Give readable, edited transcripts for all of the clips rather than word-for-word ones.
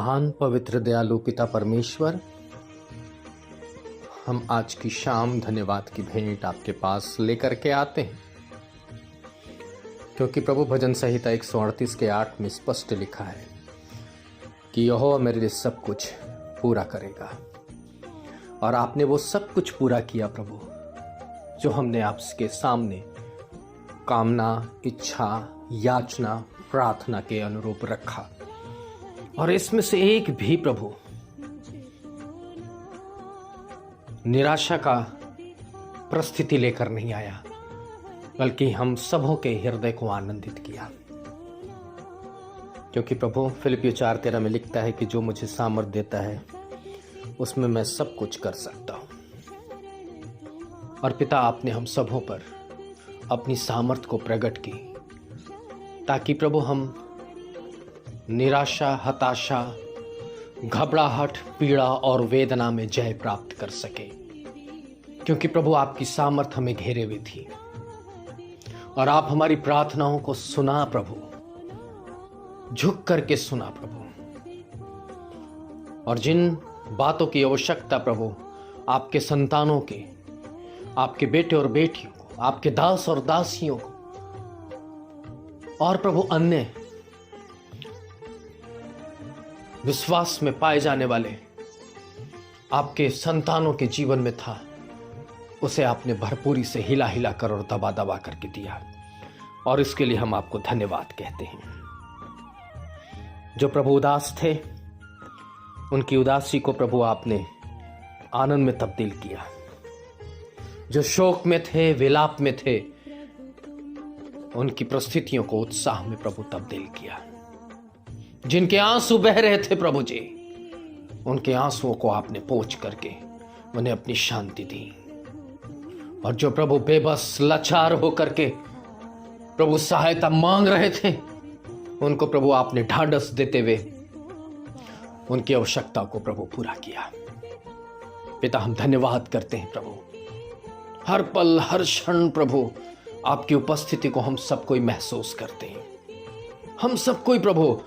महान पवित्र दयालु पिता परमेश्वर, हम आज की शाम धन्यवाद की भेंट आपके पास लेकर के आते हैं, क्योंकि प्रभु भजन संहिता 138 के 8 में स्पष्ट लिखा है कि यहोवा मेरे लिए सब कुछ पूरा करेगा। और आपने वो सब कुछ पूरा किया प्रभु, जो हमने आपके सामने कामना, इच्छा, याचना, प्रार्थना के अनुरूप रखा। और इसमें से एक भी प्रभु निराशा का परिस्थिति लेकर नहीं आया, बल्कि हम सबों के हृदय को आनंदित किया। क्योंकि प्रभु फिलिपियों 4:13 में लिखता है कि जो मुझे सामर्थ देता है उसमें मैं सब कुछ कर सकता हूं। और पिता, आपने हम सबों पर अपनी सामर्थ को प्रकट की, ताकि प्रभु हम निराशा, हताशा, घबराहट, पीड़ा और वेदना में जय प्राप्त कर सके। क्योंकि प्रभु आपकी सामर्थ हमें घेरे हुए थी और आप हमारी प्रार्थनाओं को सुना प्रभु, झुक करके सुना प्रभु। और जिन बातों की आवश्यकता प्रभु आपके संतानों के, आपके बेटे और बेटियों को, आपके दास और दासियों को, और प्रभु अन्य विश्वास में पाए जाने वाले आपके संतानों के जीवन में था, उसे आपने भरपूरी से हिला हिला कर और दबा दबा करके दिया। और इसके लिए हम आपको धन्यवाद कहते हैं। जो प्रभु उदास थे, उनकी उदासी को प्रभु आपने आनंद में तब्दील किया। जो शोक में थे, विलाप में थे, उनकी परिस्थितियों को उत्साह में प्रभु तब्दील किया। जिनके आंसू बह रहे थे प्रभु जी, उनके आंसुओं को आपने पोंछ करके उन्हें अपनी शांति दी। और जो प्रभु बेबस, लाचार होकर के प्रभु सहायता मांग रहे थे, उनको प्रभु आपने ढांढस देते हुए उनकी आवश्यकता को प्रभु पूरा किया। पिता, हम धन्यवाद करते हैं प्रभु। हर पल, हर क्षण प्रभु आपकी उपस्थिति को हम सब कोई महसूस करते हैं। हम सब कोई प्रभु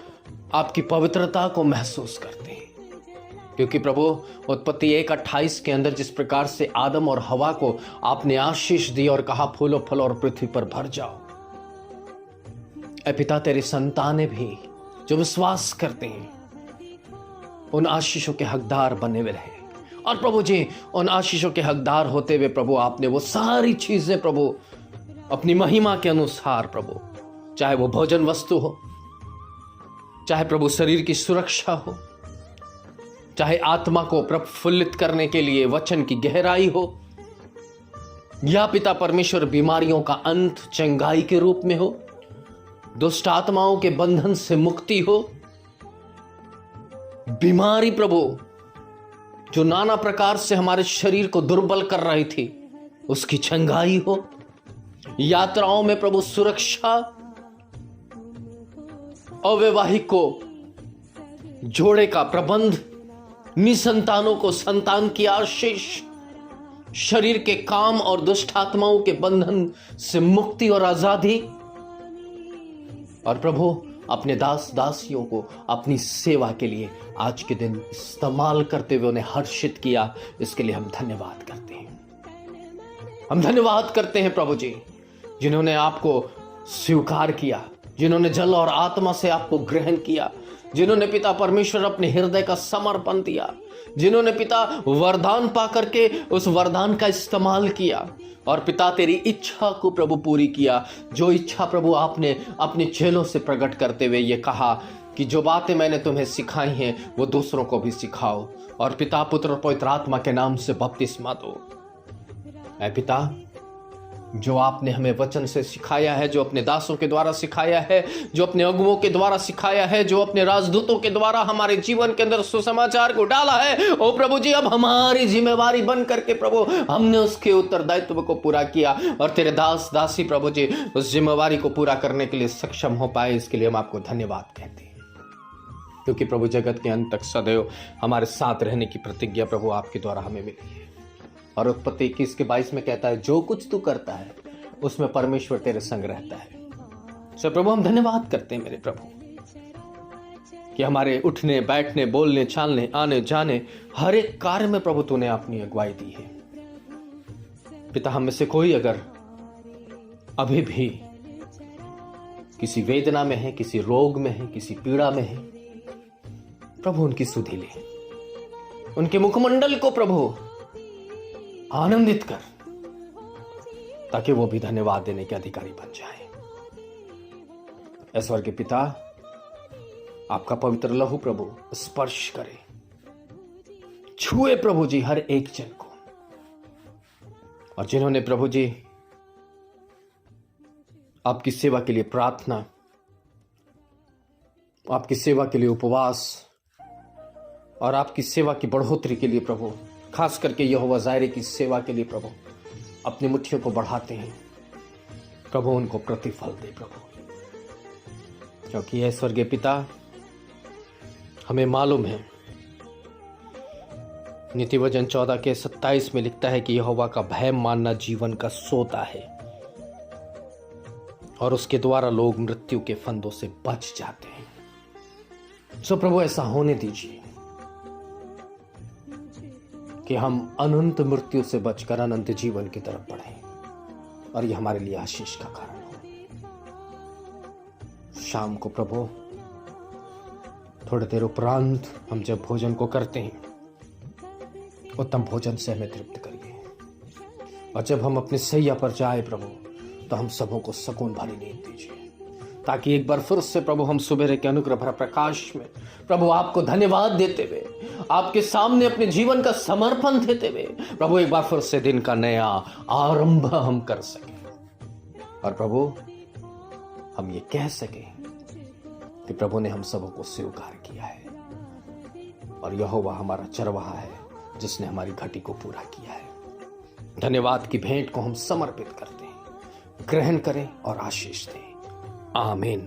आपकी पवित्रता को महसूस करते हैं। क्योंकि प्रभु उत्पत्ति 1:28 के अंदर जिस प्रकार से आदम और हवा को आपने आशीष दी और कहा फूलो फलो और पृथ्वी पर भर जाओ, ऐ पिता, तेरी संतानें भी जो विश्वास करते हैं उन आशीषों के हकदार बने हुए रहे। और प्रभु जी, उन आशीषों के हकदार होते हुए प्रभु आपने वो सारी चीजें प्रभु अपनी महिमा के अनुसार प्रभु, चाहे वो भोजन वस्तु हो, चाहे प्रभु शरीर की सुरक्षा हो, चाहे आत्मा को प्रफुल्लित करने के लिए वचन की गहराई हो, या पिता परमेश्वर बीमारियों का अंत चंगाई के रूप में हो, दुष्ट आत्माओं के बंधन से मुक्ति हो, बीमारी प्रभु जो नाना प्रकार से हमारे शरीर को दुर्बल कर रही थी उसकी चंगाई हो, यात्राओं में प्रभु सुरक्षा, अवैवाहिक को जोड़े का प्रबंध, निसंतानों को संतान की आशीष, शरीर के काम और दुष्ट आत्माओं के बंधन से मुक्ति और आजादी। और प्रभु अपने दास दासियों को अपनी सेवा के लिए आज के दिन इस्तेमाल करते हुए उन्हें हर्षित किया, इसके लिए हम धन्यवाद करते हैं। हम धन्यवाद करते हैं प्रभु जी, जिन्होंने आपको स्वीकार किया, जिन्होंने जल और आत्मा से आपको ग्रहण किया, जिन्होंने पिता परमेश्वर अपने हृदय का समर्पण दिया, जिन्होंने पिता वरदान पा करके उस वरदान का इस्तेमाल किया और पिता तेरी इच्छा को प्रभु पूरी किया। जो इच्छा प्रभु आपने अपने चेलों से प्रकट करते हुए ये कहा कि जो बातें मैंने तुम्हें सिखाई हैं वो दूसरों को भी सिखाओ, और पिता, पुत्र और पवित्र आत्मा के नाम से बपतिस्मा दो। ऐ पिता, जो आपने हमें वचन से सिखाया है, जो अपने दासों के द्वारा सिखाया है, जो अपने अगुओं के द्वारा सिखाया है, जो अपने राजदूतों के द्वारा हमारे जीवन के अंदर सुसमाचार को डाला है, ओ प्रभु जी, अब हमारी जिम्मेवारी बन करके प्रभु हमने उसके उत्तरदायित्व को पूरा किया और तेरे दास दासी प्रभु जी उस जिम्मेवारी को पूरा करने के लिए सक्षम हो पाए। इसके लिए हम आपको धन्यवाद कहते हैं, क्योंकि प्रभु जगत के अंत तक सदैव हमारे साथ रहने की प्रतिज्ञा प्रभु आपके द्वारा हमें मिली है। और उत्पत्ति 21 के 22 में कहता है, जो कुछ तू करता है उसमें परमेश्वर तेरे संग रहता है। सो प्रभु हम धन्यवाद करते हैं मेरे प्रभु, कि हमारे उठने, बैठने, बोलने, चालने, आने जाने हर एक कार्य में प्रभु तूने अपनी अगुवाई दी है। पिता, हम में से कोई अगर अभी भी किसी वेदना में है, किसी रोग में है, किसी पीड़ा में है, प्रभु उनकी सुधि ले, उनके मुखमंडल को प्रभु आनंदित कर, ताकि वो भी धन्यवाद देने के अधिकारी बन जाए। स्वर्ग के पिता, आपका पवित्र लहू प्रभु स्पर्श करे, छुए प्रभु जी हर एक जन को, और जिन्होंने प्रभु जी आपकी सेवा के लिए प्रार्थना, आपकी सेवा के लिए उपवास और आपकी सेवा की बढ़ोतरी के लिए प्रभु, खास करके यहोवा जायरे की सेवा के लिए प्रभु अपनी मुट्ठियों को बढ़ाते हैं, प्रभु उनको प्रतिफल दे प्रभु। क्योंकि यह स्वर्गीय पिता, हमें मालूम है, नीति वचन 14 के 27 में लिखता है कि यहोवा का भय मानना जीवन का सोता है और उसके द्वारा लोग मृत्यु के फंदों से बच जाते हैं। सो प्रभु, ऐसा होने दीजिए कि हम अनंत मृत्यु से बचकर अनंत जीवन की तरफ बढ़ें और यह हमारे लिए आशीष का कारण हो। शाम को प्रभु थोड़ी देर उपरांत हम जब भोजन को करते हैं, उत्तम भोजन से हमें तृप्त करिए, और जब हम अपने सैया पर जाए प्रभु, तो हम सबों को सुकून भरी नींद दीजिए, ताकि एक बार फिर से प्रभु हम सुबह के अनुग्रह भरा प्रकाश में प्रभु आपको धन्यवाद देते हुए, आपके सामने अपने जीवन का समर्पण देते हुए प्रभु एक बार फिर से दिन का नया आरंभ हम कर सके, और प्रभु हम ये कह सके कि प्रभु ने हम सबों को स्वीकार किया है, और यहोवा हमारा चरवाहा है जिसने हमारी घटी को पूरा किया है। धन्यवाद की भेंट को हम समर्पित करते हैं, ग्रहण करें और आशीष दें। आमीन।